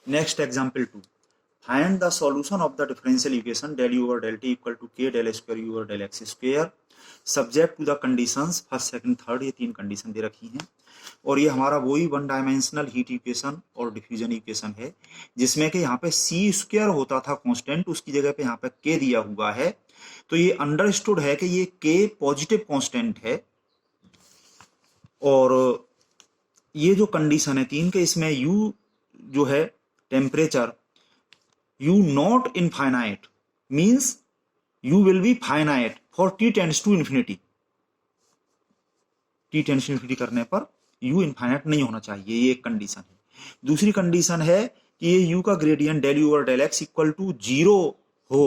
Next example 2, find the solution of the differential equation del u over del t इक्वल टू k del square u over del x square subject to the conditions first second third, ये तीन condition दे रखी हैं। और ये हमारा वही वन डायमेंशनल हीट इक्वेशन और डिफ्यूजन इक्वेशन है जिसमें कि यहाँ पे सी स्क्वायर होता था कांस्टेंट, उसकी जगह पे यहाँ पे के दिया हुआ है। तो ये अंडरस्टूड है कि ये के पॉजिटिव कांस्टेंट है। और ये जो कंडीशन है तीन के, इसमें यू जो है temperature u not infinite means u will be finite for t tends to infinity। t tends to infinity करने पर u infinite नहीं होना चाहिए, ये एक कंडीशन है। दूसरी कंडीशन है कि ये u का gradient del u over del x equal to 0 हो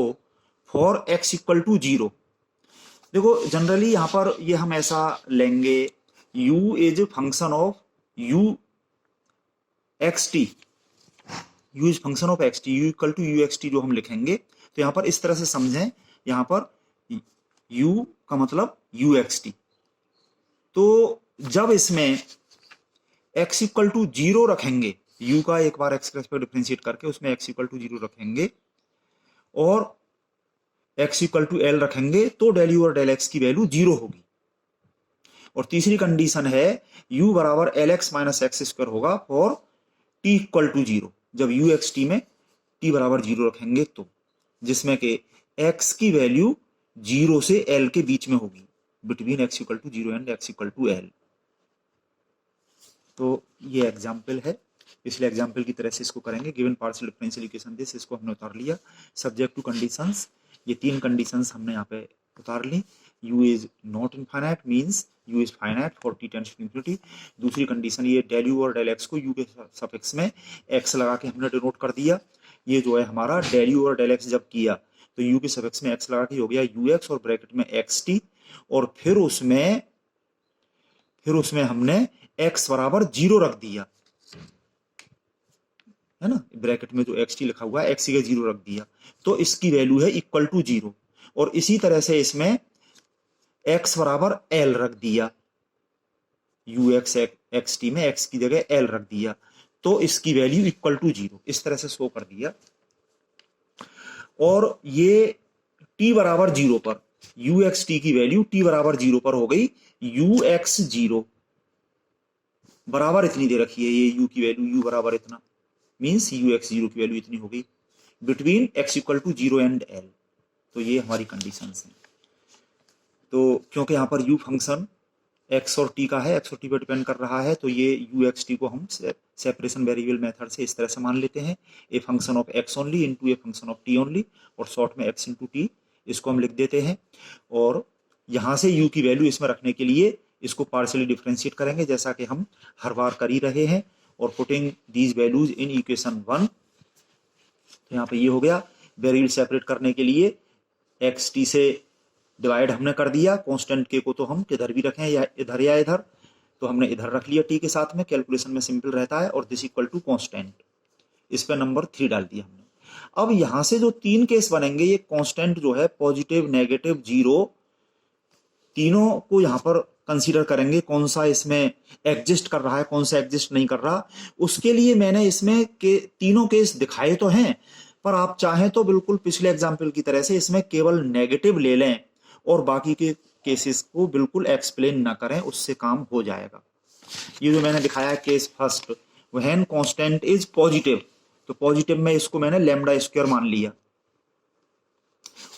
फॉर x इक्वल टू 0। देखो जनरली यहां पर ये हम ऐसा लेंगे, u is function of u x t, u is function of x t, u equal to u x t जो हम लिखेंगे तो यहां पर इस तरह से समझें, यहां पर u का मतलब यू एक्स टी। तो जब इसमें x इक्वल टू 0 रखेंगे, u का एक बार x के रेस्पेक्ट डिफरेंशिएट करके उसमें x इक्वल टू 0 रखेंगे और x इक्वल टू l रखेंगे तो del u और del x की वैल्यू 0 होगी। और तीसरी कंडीशन है u बराबर lx माइनस एक्स स्क्वायर होगा फॉर t इक्वल टू 0, जब u एक्स टी में t बराबर 0 रखेंगे तो, जिसमें के x की वैल्यू 0 से l के बीच में होगी, between x equal to 0 and x equal to l। तो ये एग्जाम्पल है, पिछले एग्जाम्पल की तरह से इसको करेंगे। Given partial differential equation this, इसको हमने उतार लिया सब्जेक्ट टू कंडीशंस। ये तीन कंडीशंस हमने यहाँ पे उतार ली। u is not infinite means u is finite for t tends to infinity. दूसरी कंडीशन ये del u और del x को u के सफिक्स में x लगा के हमने डिनोट कर दिया। ये जो है हमारा del u और del x जब किया तो u के सफिक्स में x लगा के हो गया ux और ब्रैकेट में xt, और फिर उसमें हमने x बराबर 0 रख दिया, है ना, ब्रैकेट में जो xt लिखा हुआ है x के 0 रख दिया, तो इसकी वैल्यू है इक्वल टू 0। और इसी तरह से इसमें x बराबर l रख दिया, ux xt में x की जगह l रख दिया, तो इसकी वैल्यू इक्वल टू 0, इस तरह से शो कर दिया। और ये t बराबर 0 पर uxt की वैल्यू t बराबर 0 पर हो गई ux0 बराबर इतनी दे रखी है, ये u की वैल्यू u बराबर इतना मींस ux0 की वैल्यू इतनी हो गई between x equal to 0 and l। तो ये हमारी कंडीशंस हैं। तो क्योंकि यहाँ पर u फंक्शन x और t का है, x और t पर डिपेंड कर रहा है, तो ये uxt को हम सेपरेशन वेरिएबल मेथड से इस तरह से मान लेते हैं, a function of x only into a function of t only, और शॉर्ट में x इनटू t इसको हम लिख देते हैं। और यहाँ से u की वैल्यू इसमें रखने के लिए इसको पार्शियली डिफरेंशिएट करेंगे जैसा कि हम हर बार कर ही रहे हैं, और putting these values in equation 1। तो यहाँ पे ये हो गया। वेरिएबल सेपरेट करने के लिए एक्स टी से डिवाइड हमने कर दिया, कांस्टेंट के को तो हम किधर भी रखें, या इधर, तो हमने इधर रख लिया टी के साथ में, कैलकुलेशन में सिंपल रहता है, और दिस इक्वल टू कांस्टेंट, इस पे नंबर 3 डाल दिया हमने। अब यहां से जो तीन केस बनेंगे, ये कांस्टेंट जो है पॉजिटिव नेगेटिव 0 तीनों को यहाँ पर कंसीडर करेंगे, कौन सा इसमें एग्जिस्ट कर रहा है कौन सा एग्जिस्ट नहीं कर रहा। उसके लिए मैंने इसमें के तीनों केस दिखाए तो हैं, पर आप चाहें तो बिल्कुल पिछले एग्जाम्पल की तरह से इसमें केवल नेगेटिव ले लें और बाकी के केसेस को बिल्कुल एक्सप्लेन ना करें, उससे काम हो जाएगा। ये जो मैंने दिखाया case first, when constant is positive, तो पॉजिटिव में इसको मैंने लैम्डा स्क्वायर मान लिया,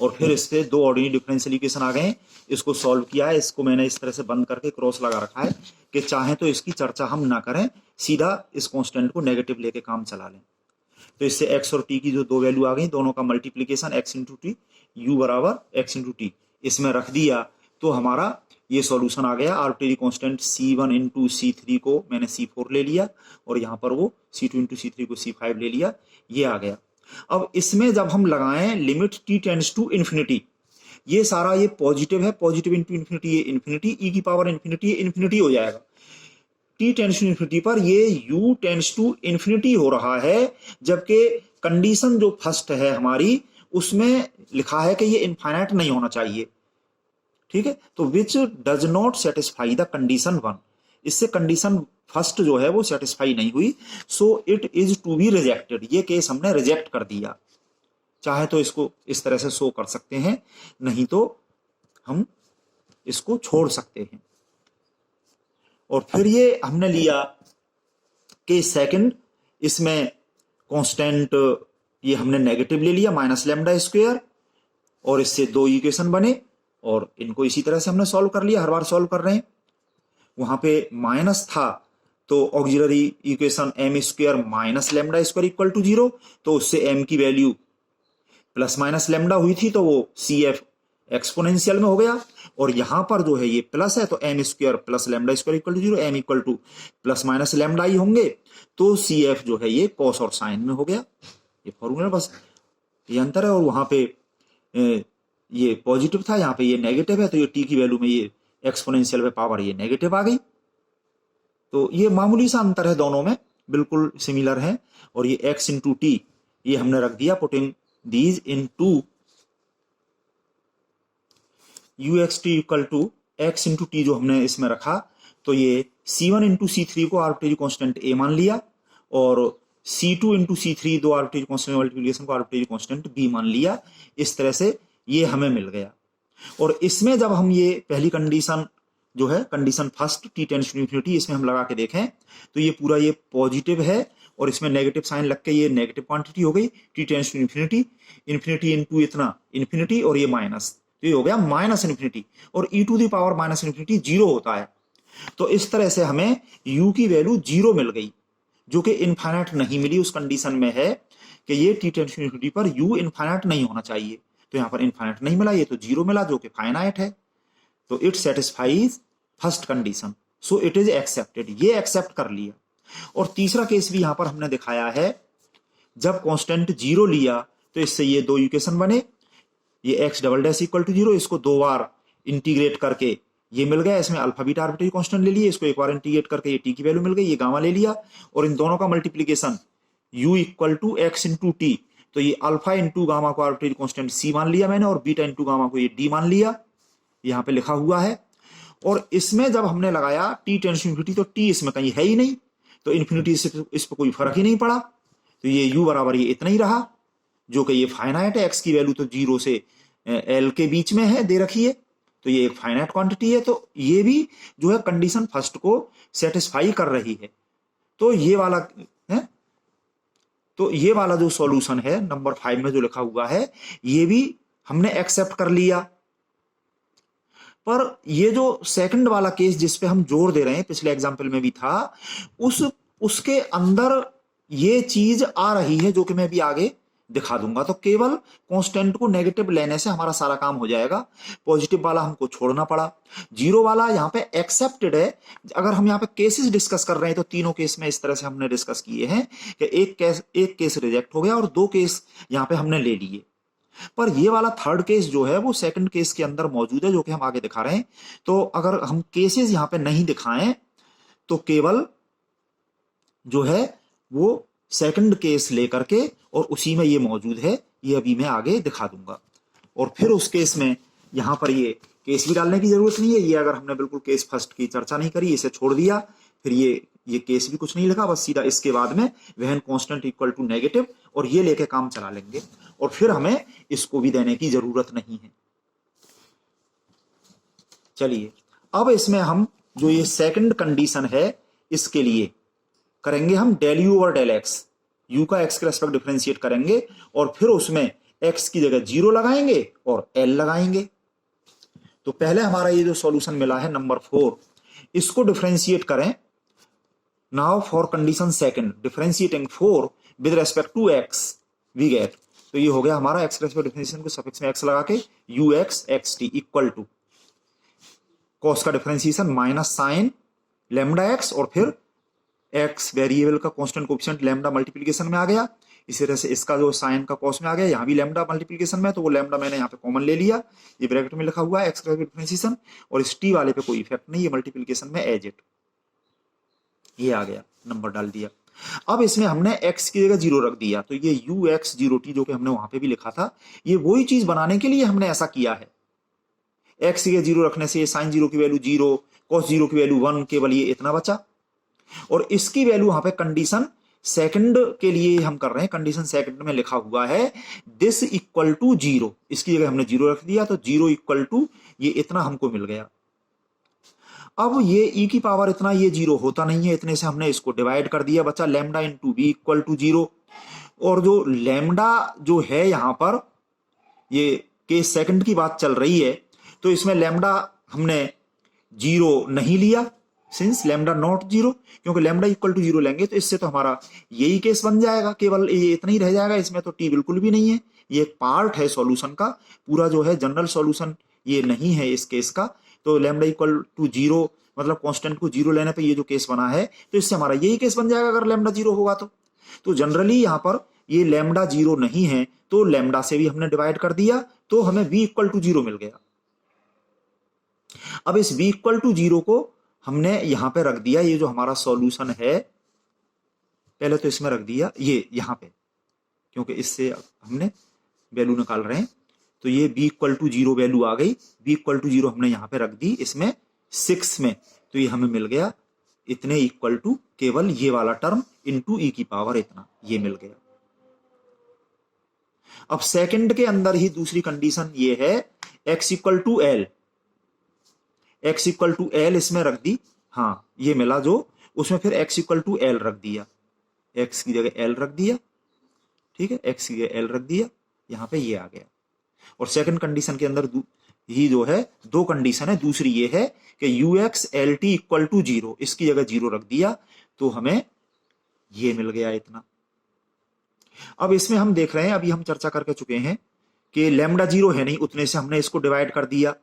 और फिर इससे दो ऑर्डिनरी डिफरेंशियल इक्वेशन आ गए, इसको सॉल्व किया है। इसको मैंने इस तरह से बंद करके क्रॉस लगा रखा है कि चाहे तो इसकी चर्चा हम ना करें, सीधा इस कांस्टेंट को नेगेटिव लेके काम चला लें। तो इससे x और t की जो दो वैल्यू आ गई, दोनों का multiplication x into T, you बराबर x इंटू टी, इसमें रख दिया तो हमारा ये सॉल्यूशन आ गया। Arbitrary constant C1 into C3 को मैंने C4 ले लिया, और यहाँ पर वो C2 इंटू C3 को C5 ले लिया, ये आ गया। अब इसमें जब हम लगाएं limit t tends to infinity, ये सारा ये पॉजिटिव है, पॉजिटिव इंटू इन्फिनिटी, ये इन्फिनिटी e की पावर इन्फिनिटी, ये इन्फिनिटी हो जाएगा। t टेंड्स टू इन्फिनिटी पर ये u टेंड्स टू इन्फिनिटी हो रहा है, जबकि कंडीशन जो फर्स्ट है हमारी उसमें लिखा है कि ये इनफाइनाइट नहीं होना चाहिए, ठीक है। तो which does not satisfy the condition 1, इससे कंडीशन फर्स्ट जो है वो सेटिस्फाई नहीं हुई, so it is to be rejected, ये केस हमने रिजेक्ट कर दिया। चाहे तो इसको इस तरह से शो कर सकते हैं, नहीं तो हम इसको छोड़ सकते हैं। और फिर ये हमने लिया केस सेकंड, इसमें कांस्टेंट ये हमने नेगेटिव ले लिया माइनस लैम्डा स्क्वायर, और इससे दो इक्वेशन बने और इनको इसी तरह से हमने सॉल्व कर लिया, हर बार सॉल्व कर रहे हैं। वहां पे माइनस था तो auxiliary equation m square minus lambda square equal to 0, तो उससे एम की वैल्यू प्लस माइनस लैम्डा हुई थी तो वो सी एफ एक्सपोनेंशियल में हो गया, और यहां पर जो है ये प्लस है तो m square plus lambda square equal to 0, m equal to plus minus lambda ही होंगे, तो सी एफ जो है ये कॉस और साइन में हो गया। ये फॉर्मूला बस ये अंतर है। और वहां पे ये पॉजिटिव था, यहाँ पे ये नेगेटिव है, तो ये टी की वैल्यू में ये एक्सपोनेंशियल में पावर ये नेगेटिव आ गई। तो ये मामूली सा अंतर है, दोनों में बिल्कुल सिमिलर है। और ये x इंटू टी ये हमने रख दिया putting these into u x t equal to x into t जो हमने इसमें रखा, तो ये C1 इंटू C3 को आर्बिट्रेरी कांस्टेंट A मान लिया, और C2 इंटू C3 दो आर्बिट्रेरी कांस्टेंट मल्टीप्लिकेशन को आर्बिट्रेरी कांस्टेंट B मान लिया। इस तरह से ये हमें मिल गया। और इसमें जब हम ये पहली कंडीशन जो है condition first t tends to infinity, इसमें हम लगा के देखें तो ये पूरा ये पॉजिटिव है और इसमें नेगेटिव साइन लग के ये नेगेटिव क्वांटिटी हो गई, t tends to infinity, infinity into इतना इंफिनिटी और ये माइनस, तो ये हो गया माइनस इंफिनिटी, और e to the power minus infinity 0 होता है। तो इस तरह से हमें u की वैल्यू 0 मिल गई, जो कि इनफाइनाइट नहीं मिली। उस कंडीशन में है कि ये t टेंड्स टू इंफिनिटी पर u इनफाइनाइट नहीं होना चाहिए, तो यहाँ पर इनफाइनाइट नहीं मिला, ये तो 0 मिला जो कि फाइनाइट है। तो it satisfies first condition, so it is accepted, ये एक्सेप्ट कर लिया। और तीसरा केस भी यहां पर हमने दिखाया है, जब कांस्टेंट 0 लिया तो इससे ये दो इक्वेशन बने, ये x double dash equal to 0, इसको दो बार इंटीग्रेट करके ये मिल गया, इसमें अल्फा बीटा आर्बिट्रेरी कांस्टेंट ले लिए, इसको एक बार इंटीग्रेट करके ये t की वैल्यू मिल गई, ये गामा ले लिया, और इन दोनों का multiplication u equal to x into t, तो ये अल्फा इंटू गामा को आर्बिट्रेरी कांस्टेंट c मान लिया मैंने, और बीटा इंटू गामा को ये d मान लिया, यहाँ पे लिखा हुआ है। और इसमें जब हमने लगाया t टेंड्स टू इंफिनिटी, तो t इसमें कहीं है ही नहीं, तो इंफिनिटी से इस पर कोई फर्क ही नहीं पड़ा, तो ये u बराबर ये इतना ही रहा, जो कि ये फाइनाइट है। x की वैल्यू तो 0 से l के बीच में है, दे रखी है, तो ये एक फाइनाइट क्वांटिटी है, तो ये भी जो है कंडीशन फर्स्ट को सेटिस्फाई कर रही है। तो ये वाला है, तो ये वाला जो सॉल्यूशन है नंबर 5 में जो लिखा हुआ है, ये भी हमने एक्सेप्ट कर लिया। पर ये जो सेकंड वाला केस जिस पे हम जोर दे रहे हैं, पिछले एग्जाम्पल में भी था, उसके अंदर ये चीज आ रही है जो कि मैं भी आगे दिखा दूंगा। तो केवल कांस्टेंट को नेगेटिव लेने से हमारा सारा काम हो जाएगा, पॉजिटिव वाला हमको छोड़ना पड़ा। 0 वाला यहाँ पे एक्सेप्टेड है। अगर हम यहाँ पे केसेस डिस्कस कर रहे हैं तो तीनों केस में इस तरह से हमने डिस्कस किए हैं कि एक केस रिजेक्ट हो गया और 2 केस यहाँ पे हमने ले लिए। पर ये वाला थर्ड केस जो है वो सेकंड केस के अंदर मौजूद है, जो कि हम आगे दिखा रहे हैं। तो अगर हम केसेस यहाँ पे नहीं दिखाएं तो केवल जो है वो सेकंड केस लेकर के, और उसी में ये मौजूद है, ये अभी मैं आगे दिखा दूंगा। और फिर उस केस में यहाँ पर ये केस भी डालने की जरूरत नहीं है, ये अगर हमने बिल्कुल केस फर्स्ट की चर्चा नहीं करी, इसे छोड़ दिया, फिर ये केस भी कुछ नहीं लिखा, बस सीधा इसके बाद में when constant equal to negative, और ये लेके काम चला लेंगे, और फिर हमें इसको भी देने की जरूरत नहीं है। चलिए अब इसमें हम जो ये सेकंड कंडीशन है, इसके लिए करेंगे हम डेल यू और डेल एक्स, यू का एक्स के रेस्पेक्ट डिफरेंशिएट करेंगे, और फिर उसमें एक्स की जगह 0 लगाएंगे और एल लगाएंगे। तो पहले हमारा ये जो सॉल्यूशन मिला है नंबर 4, इसको डिफरेंशिएट करें। Now for condition second, differentiating 4 with respect to x we get, तो ये हो गया हमारा एक्स रेस्पेक्ट डिफरेंशिएशन को सफिक्स में एक्स लगा के u x x t equal to cos का differentiation minus sine lambda x, और फिर एक्स वेरिएबल का कांस्टेंट कोएफिशिएंट लैम्डा मल्टीप्लिकेशन में आ गया। इसी तरह से इसका जो साइन का कॉस में आ गया, यहाँ भी लैम्डा मल्टीप्लिकेशन में, तो वो लैम्डा मैंने यहाँ पे कॉमन ले लिया, ये ब्रैकेट में लिखा हुआ है एक्स का डिफरेंशिएशन, और इस टी वाले पे कोई इफेक्ट नहीं, ये मल्टीप्लिकेशन में एज इट, ये आ गया, नंबर डाल दिया। अब इसमें हमने x की जगह 0 रख दिया, तो ये u x 0t जो कि हमने वहां पे भी लिखा था, ये वही चीज बनाने के लिए हमने ऐसा किया है। x की जगह 0 रखने से साइन 0 की वैल्यू 0, cos जीरो की वैल्यू 1, केवल ये इतना बचा। और इसकी वैल्यू यहां पे कंडीशन सेकंड के लिए हम कर रहे हैं, कंडीशन सेकंड में लिखा हुआ है दिस इक्वल टू 0, इसकी जगह हमने 0 रख दिया, तो 0 इक्वल टू ये इतना हमको मिल गया। अब ये e की पावर इतना, ये 0 होता नहीं है, इतने से हमने इसको डिवाइड कर दिया, बचा lambda into b equal to 0। और जो लैम्डा जो है यहां पर, ये केस सेकंड की बात चल रही है, तो इसमें लैम्डा हमने 0 नहीं लिया, सिंस लैम्डा नॉट 0, क्योंकि लैम्डा इक्वल टू 0 लेंगे तो इससे तो हमारा यही केस बन जाएगा, केवल ये इतना ही रह जाएगा, इसमें तो टी बिल्कुल भी नहीं है। ये एक पार्ट है सॉल्यूशन का, पूरा जो है जनरल सॉल्यूशन ये नहीं है इस केस का। तो लैम्डा इक्वल टू 0 मतलब कांस्टेंट को 0 लेने पे ये जो केस बना है, तो इससे हमारा यही केस बन जाएगा अगर लैम्डा 0 होगा तो जनरली यहाँ पर ये लैम्डा 0 नहीं है, तो लैम्डा से भी हमने डिवाइड कर दिया, तो हमें v इक्वल टू 0 मिल गया। अब इस v इक्वल टू 0 को हमने यहां पे रख दिया, ये जो हमारा सॉल्यूशन है, पहले तो इसमें रख दिया ये यहां पे, क्योंकि इससे हमने वैल्यू निकाल रहे हैं, तो ये b इक्वल टू 0 वैल्यू आ गई, b इक्वल टू 0 हमने यहां पे रख दी इसमें 6 में, तो ये हमें मिल गया इतने इक्वल टू केवल ये वाला टर्म इंटू e की पावर इतना, ये मिल गया। अब सेकंड के अंदर ही दूसरी कंडीशन ये है x equal to L, x equal to L इसमें रख दी, हाँ ये मिला जो, उसमें फिर x इक्वल टू एल रख दिया, x की जगह l रख दिया, ठीक है, x की जगह l रख दिया, यहां पे ये आ गया। और सेकंड कंडीशन के अंदर ही जो है दो कंडीशन है, दूसरी ये है कि ux lt इक्वल टू 0, इसकी जगह 0 रख दिया, तो हमें ये मिल गया इतना। अब इसमें हम देख रहे हैं, अभी हम चर्चा करके चुके हैं कि लैम्डा 0 है नहीं, उतने से हमने इसको डिवाइड कर दिया,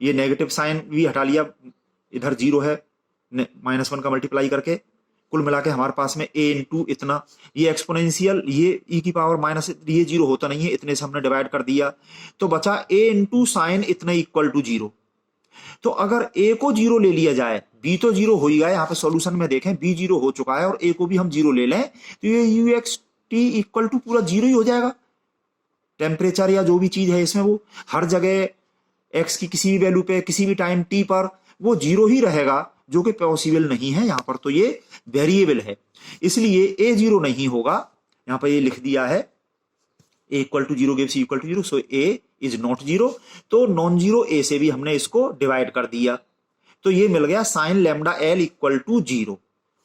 ये नेगेटिव साइन भी हटा लिया, इधर 0 है, -1 का मल्टीप्लाई करके, कुल मिला के हमारे पास में a इंटू इतना, ये एक्सपोनेंशियल, ये e की पावर माइनस, ये 0 होता नहीं है, इतने से हमने डिवाइड कर दिया, तो बचा a इंटू साइन इतने इक्वल टू 0। तो अगर a को 0 ले लिया जाए, b तो 0 हो ही गया, यहाँ पे सॉल्यूशन में देखें b 0 हो चुका है और a को भी हम 0 ले लें, तो ये uxt इक्वल टू पूरा 0 ही हो जाएगा। टेम्परेचर या जो भी चीज है इसमें, वो हर जगह x की किसी भी वैल्यू पे, किसी भी टाइम t पर वो 0 ही रहेगा, जो कि पॉसिबल नहीं है, यहां पर तो ये वेरिएबल है, इसलिए a 0 नहीं होगा। यहां पर ये लिख दिया है a equal to 0 gives equal to 0, so a is not 0, तो नॉन 0 a से भी हमने इसको डिवाइड कर दिया, तो ये मिल गया sine lambda l equal to 0,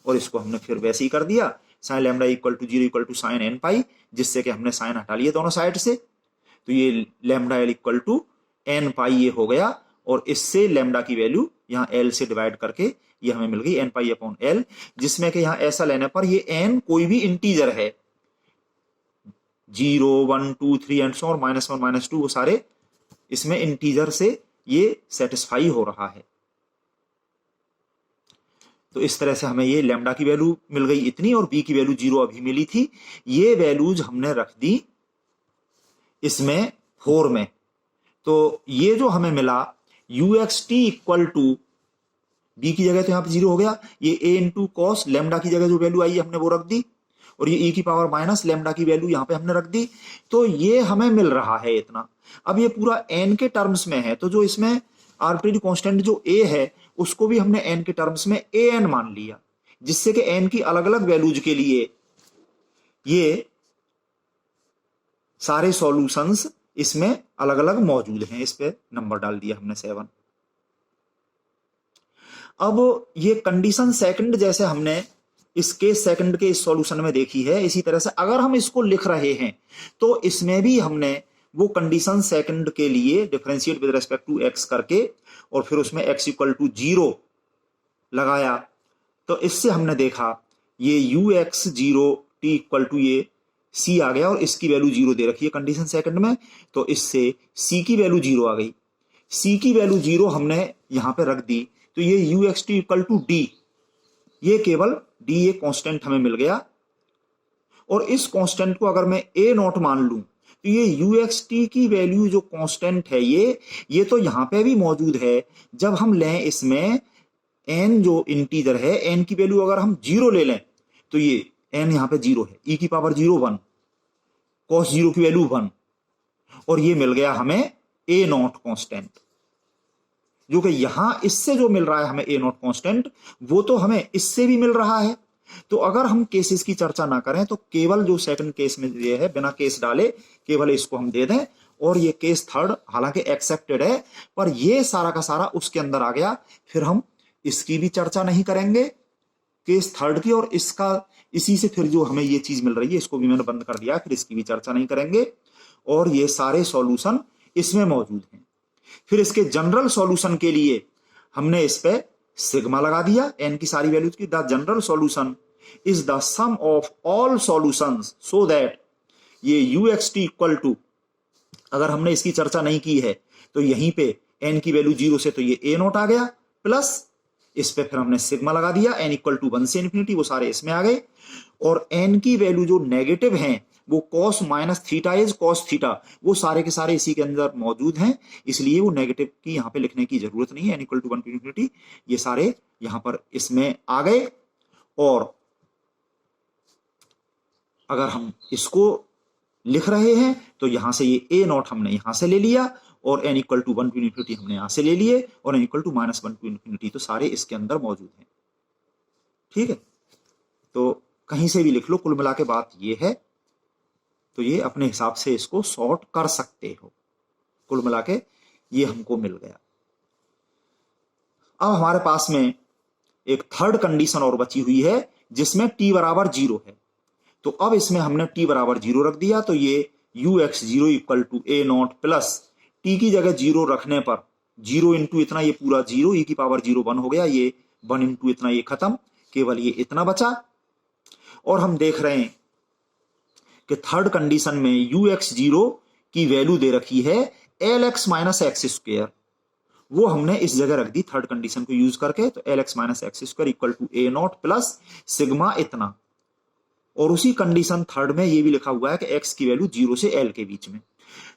और इसको हमने फिर वैसे ही कर दिया, sine lambda equal to 0 equal to sine n pi, जिससे कि हमने साइन हटा लिया दोनों साइड से, तो ये lambda l equal to n pi ये हो गया, और इससे लैम्डा की वैल्यू यहाँ l से डिवाइड करके ये हमें मिल गई n पाई अपॉन l, जिसमें कि यहाँ ऐसा लेने पर ये n कोई भी इंटीजर है, 0 1 2 3 एंड सो और -1 -2, वो सारे इसमें इंटीजर से ये सेटिस्फाई हो रहा है। तो इस तरह से हमें ये लैम्डा की वैल्यू मिल गई इतनी, और b की वैल्यू 0 अभी मिली थी, ये वैल्यूज हमने रख दी इसमें 4 में, तो ये जो हमें मिला uxt इक्वल टू, b की जगह तो यहाँ पे 0 हो गया, ये a इंटू कॉस लैम्डा की जगह जो वैल्यू आई है हमने वो रख दी, और ये e की पावर माइनस लैम्डा की वैल्यू यहाँ पे हमने रख दी, तो ये हमें मिल रहा है इतना। अब ये पूरा n के टर्म्स में है, तो जो इसमें आर्बिट्रेरी कांस्टेंट जो a है उसको भी हमने n के टर्म्स में an मान लिया, जिससे कि n की अलग अलग वैल्यूज के लिए ये सारे सॉल्यूशंस इसमें अलग अलग मौजूद हैं, इस पे नंबर डाल दिया हमने 7। अब ये कंडीशन सेकंड जैसे हमने इस केस सेकंड के इस सॉल्यूशन में देखी है, इसी तरह से अगर हम इसको लिख रहे हैं तो इसमें भी हमने वो कंडीशन सेकंड के लिए differentiate with respect to x करके और फिर उसमें x इक्वल टू 0 लगाया, तो इससे हमने देखा ये ux0 t इक्वल टू ये c आ गया, और इसकी वैल्यू 0 दे रखी है कंडीशन सेकंड में, तो इससे c की वैल्यू 0 आ गई, c की वैल्यू 0 हमने यहां पे रख दी, तो ये uxt इक्वल टू d, ये केवल d ये कांस्टेंट हमें मिल गया, और इस कांस्टेंट को अगर मैं a नॉट मान लूं तो ये uxt की वैल्यू जो कांस्टेंट है ये तो यहां पे भी मौजूद है, जब हम लें इसमें n जो इंटीजर है, n की वैल्यू अगर हम 0 ले लें तो ये n यहां पे 0 है, e की पावर 0 1, cos 0 की वैल्यू 1, और ये मिल गया हमें a नॉट कांस्टेंट। जो कि यहां इससे जो मिल रहा है हमें ए नॉट कांस्टेंट, वो तो हमें इससे भी मिल रहा है। तो अगर हम केसेस की चर्चा ना करें तो केवल जो सेकंड केस में ये है, बिना केस डाले केवल इसको हम दे दें, और ये केस थर्ड हालांकि एक्सेप्टेड है पर ये सारा का सारा उसके अंदर आ गया, फिर हम इसकी भी चर्चा नहीं करेंगे केस थर्ड की, और इसका इसी से फिर जो हमें ये चीज मिल रही है इसको भी मैंने बंद कर दिया, फिर इसकी भी चर्चा नहीं करेंगे, और ये सारे सॉल्यूशन इसमें मौजूद हैं। फिर इसके जनरल सॉल्यूशन के लिए हमने इस पे सिग्मा लगा दिया एन की सारी वैल्यूज की। The general solution is the sum of all solutions so that ये यूएक्स टी इक्वल टू, अगर हमने इसकी चर्चा नहीं की है तो यहीं पे एन की वैल्यू 0 से तो ये ए नॉट आ गया, प्लस इस पे फिर हमने सिग्मा लगा दिया एन इक्वल टू 1 से इन्फिनिटी, वो सारे इसमें आ गए। और एन की वैल्यू जो नेगेटिव हैं वो cos minus theta is cos theta, वो सारे के सारे इसी के अंदर मौजूद हैं, इसलिए वो नेगेटिव की यहां पे लिखने की जरूरत नहीं है। N equal to 1 to infinity ये सारे यहां पर इसमें आ गए। और अगर हम इसको लिख रहे हैं तो यहां से ये ए नॉट हमने यहां से ले लिया, और n equal to 1 to infinity हमने यहां से ले लिए, और n equal to minus 1 to infinity, तो सारे इसके अंदर मौजूद हैं। ठीक है, तो कहीं से भी लिख लो, कुल मिला के बात ये है। तो ये अपने हिसाब से इसको सॉर्ट कर सकते हो। कुल मिला के ये हमको मिल गया। अब हमारे पास में एक थर्ड कंडीशन और बची हुई है जिसमें t बराबर 0 है। तो अब इसमें हमने t बराबर 0 रख दिया, तो ये ux0 equal to a naught plus t की जगह 0 रखने पर 0 इंटू इतना, ये पूरा 0 e की पावर 0 1 हो गया, ये 1 इंटू इतना ये खत्म, केवल ये इतना बचा। और हम देख रहे हैं कि थर्ड कंडीशन में ux0 की वैल्यू दे रखी है lx माइनस एक्स स्क्वायर, वो हमने इस जगह रख दी थर्ड कंडीशन को यूज करके। तो lx minus x square equal to a naught plus sigma इतना, और उसी कंडीशन थर्ड में ये भी लिखा हुआ है कि x की वैल्यू 0 से l के बीच में।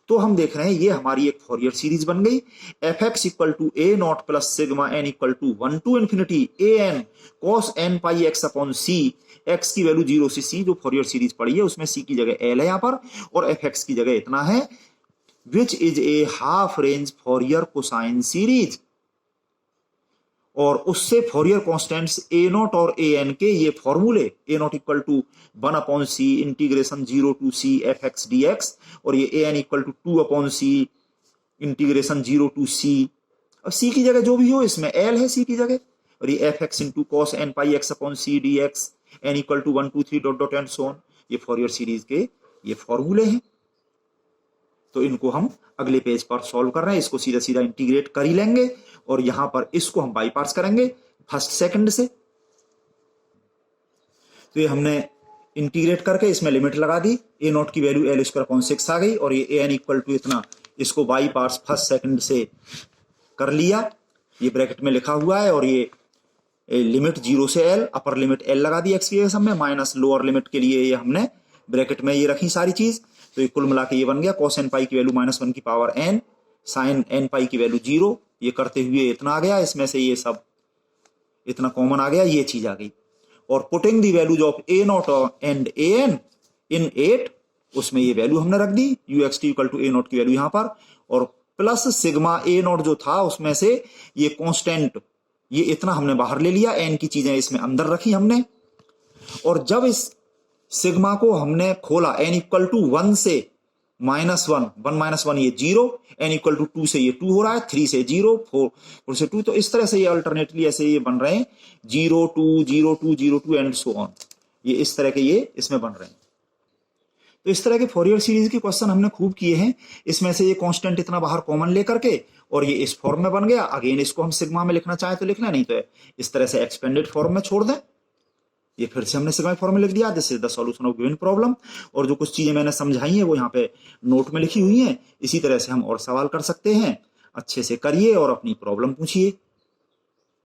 तो हम देख रहे हैं ये हमारी एक फॉरियर सीरीज बन गई, fx equal to a naught plus sigma n equal to 1 to infinity a n cos n pi x upon c, x की वैल्यू 0 से c, जो फॉरियर सीरीज पड़ी है उसमें c की जगह l है यहाँ पर, और fx की जगह इतना है, which is a half range फॉरियर cosine series. और उससे फॉरियर कॉन्स्टेंट्स ए नॉट और ए एन के ये फॉर्मूले, A not equal to 1 upon C integration 0 to C F X D X, और ये A N equal to 2 upon C integration 0 to C, और C की जगह जो भी हो इसमें एल है सी की जगह, और ये f x into cos n pi x upon c d x n equal to 1 2 3 dot dot and so on, ये फॉरियर सीरीज के ये फॉर्मूले हैं। तो इनको हम अगले पेज पर सॉल्व कर रहे हैं, इसको सीधा सीधा इंटीग्रेट कर ही लेंगे, और यहां पर इसको हम बाईपास करेंगे फर्स्ट सेकंड से। तो ये हमने इंटीग्रेट करके इसमें लिमिट लगा दी, ए नॉट की वैल्यू एल स्क्वायर अपॉन 6 आ गई, और ये ए एन इक्वल टू इतना, इसको बाईपास फर्स्ट सेकंड से कर लिया, ये ब्रैकेट में लिखा हुआ है, और ये लिमिट 0 से एल, अपर लिमिट एल लगा दी एक्स की में, माइनस लोअर लिमिट के लिए ये हमने ब्रैकेट में ये रखी सारी चीज। तो ये कुल मिला के ये बन गया कॉस एन पाई की वैल्यू -1 की पावर एन, साइन एन पाई की वैल्यू 0, ये करते हुए इतना आ गया, इसमें से ये सब इतना कॉमन आ गया, ये चीज आ गई। और putting the values of a naught and a n in 8, उसमें ये वैल्यू हमने रख दी, u x t equal to a naught की वैल्यू यहां पर, और प्लस सिग्मा ए नॉट जो था उसमें से ये कांस्टेंट, ये इतना हमने बाहर ले लिया, एन की चीजें इसमें अंदर रखी हमने। और जब इस सिग्मा को हमने खोला एन इक्वल टू 1 से -1, 1 माइनस 1 ये 0, एन इक्वल टू 2 से ये 2 हो रहा है, 3 से 0, 4 से 2, तो इस तरह से ये अल्टरनेटली ऐसे ये बन रहे हैं 0 2 0 2 0 2 एंड सो ऑन, ये इस तरह के ये इसमें बन रहे हैं। तो इस तरह के फॉरियर सीरीज के क्वेश्चन हमने खूब किए हैं, इसमें से ये कांस्टेंट इतना बाहर कॉमन लेकर के, और ये इस फॉर्म में बन गया। अगेन इसको हम सिग्मा में लिखना चाहे तो लिखना, नहीं तो इस तरह से एक्सपेंडेड फॉर्म में छोड़ दें। ये फिर से हमने सिग्मा फॉर्म में लिख दिया, this is the solution of given problem. और जो कुछ चीजें मैंने समझाई हैं वो यहाँ पे नोट में लिखी हुई हैं, इसी तरह से हम और सवाल कर सकते हैं। अच्छे से करिए और अपनी प्रॉब्लम पूछिए।